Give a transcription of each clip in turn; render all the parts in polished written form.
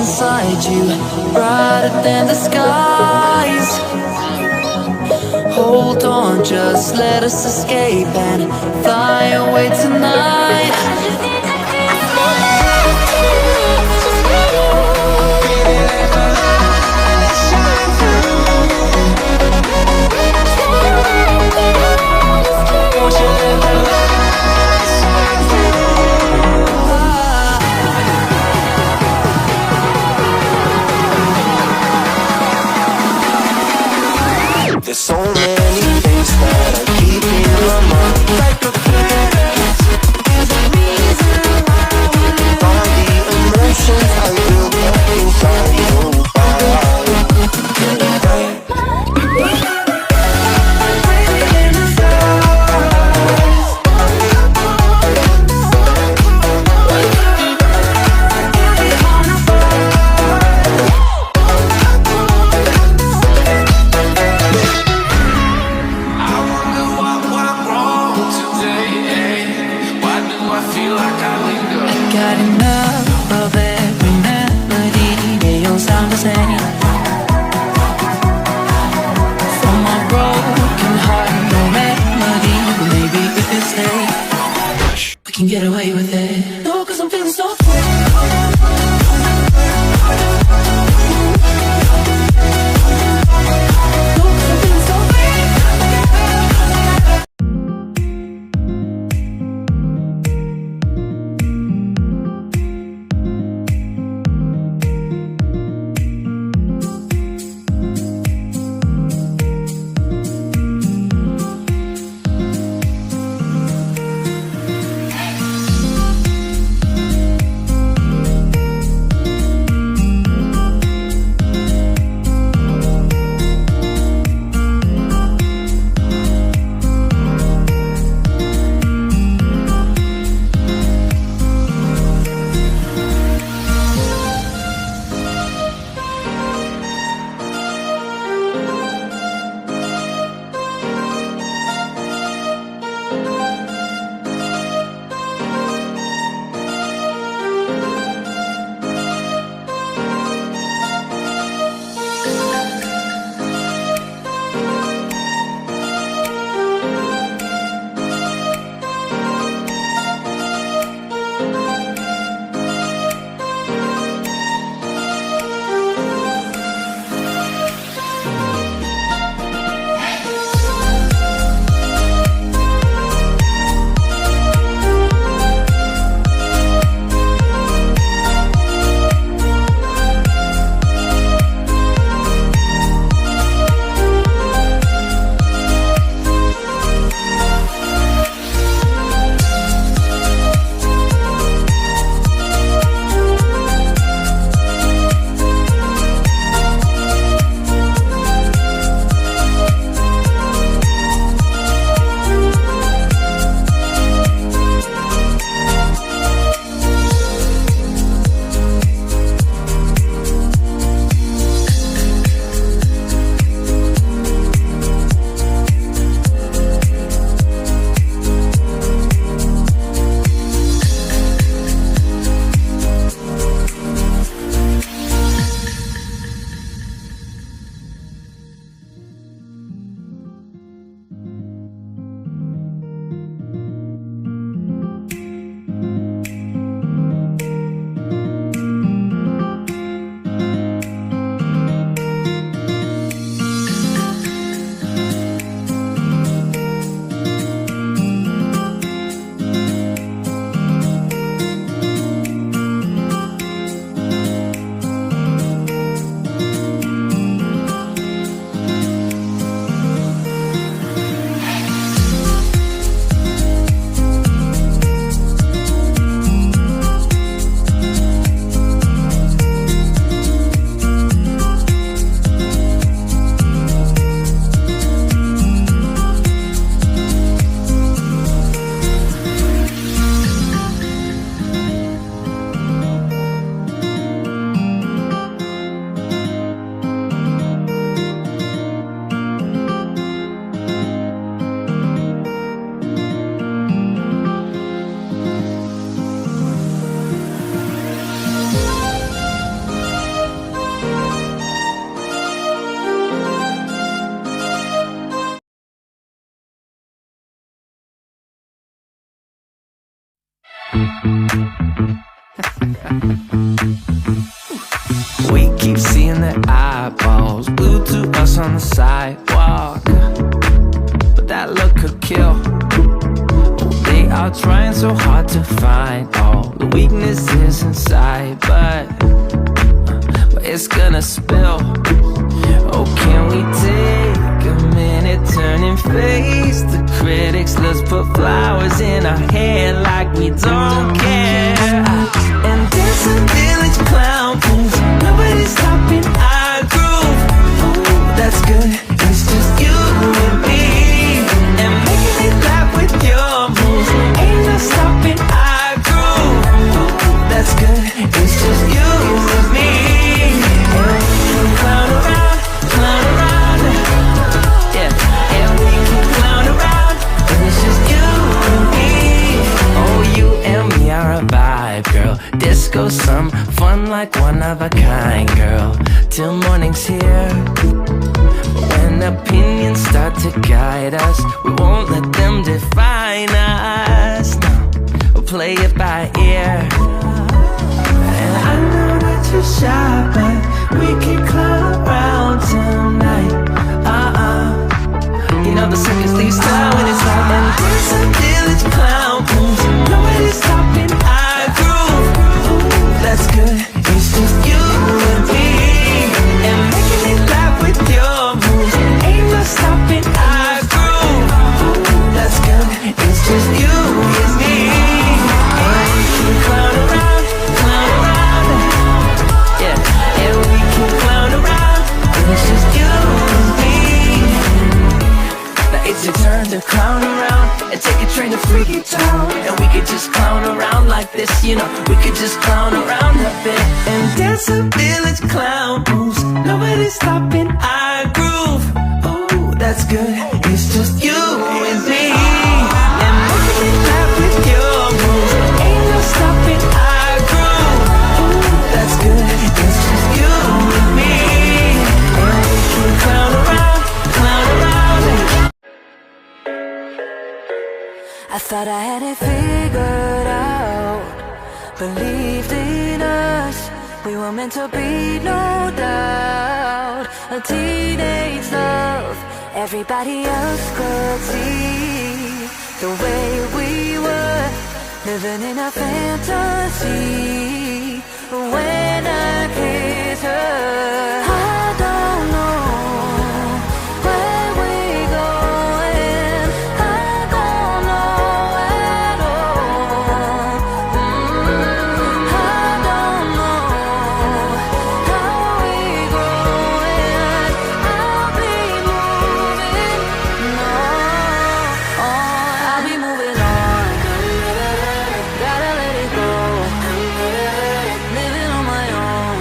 inside you, brighter than the skies. Hold on, just let us escape and fly away tonight. There's so many things that are keeping my mind. Like a there's a reason We keep seeing their eyeballs glued to us on the sidewalk, but that look could kill. They are trying so hard to find all the weaknesses inside, but it's gonna spill. Oh, can we take a minute, turn and face the critics? Let's put flowers in our hair like we don't care. And dance a village clown pose. Nobody's stopping our groove. Ooh, that's good. It's just you and me. And making it laugh with your moves. Ain't no stopping our groove. Ooh, that's good. It's just you and me. And we can clown around, yeah. And we can clown around, and it's just you and me. Oh, you and me are a vibe, girl. Disco, some fun like one of a kind, girl. Till morning's here. When opinions start to guide us, we won't let them define us. No, we'll play it by ear. And I know that you're shy, but we can clown around tonight. You know the circus leaves town when it's loud. And there's a village clown moves. Nobody's stopping our groove. Ooh, that's good. It's just you and me. And making it laugh with your moves. Ain't no stopping our groove. Ooh, that's good. It's just you and me. And we can clown around, yeah. And we can clown around, and it's just you and me. Now it's your turn to clown around and take a train to Freaky Town. And we could just clown around like this, you know. We could just clown around a bit and dance a village clown moves. Nobody's stopping our groove. Ooh, that's good. It's just you and me. And making it laugh with your moves. Ain't no stopping our groove. Ooh, that's good. It's just you and me. And we can clown around, I thought I had it figured out. Believed in us. We were meant to be, no doubt. A teenage love. Everybody else could see the way we were, living in a fantasy. When I kissed her, I don't know where we're going. I don't know at all. I don't know how we're growing. I'll be moving I'll be moving on. Gotta let it go. Living on my own.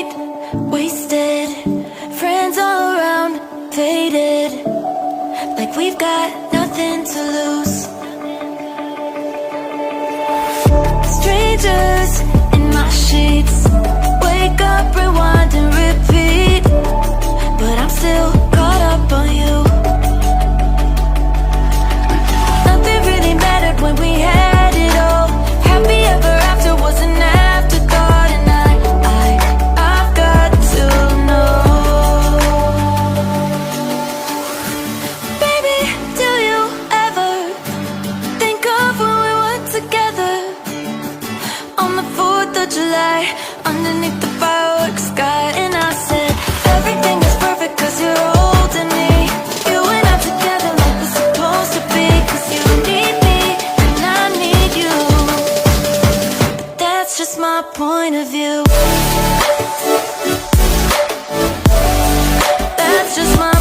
night, wasted. Friends all around, faded. Like we've got nothing to lose. Strangers in my sheets. Wake up, rewind and repeat. But I'm still caught up on you. Nothing really mattered when we had it all. Happy ever after was an afterthought. And I've got to know. Baby, do you ever think of when we were together? On the 4th of July, underneath the fireworks sky. And I said, everything is perfect cause you're holding me. You and I together like we're supposed to be. Cause you need me and I need you. But that's just my point of view. That's just my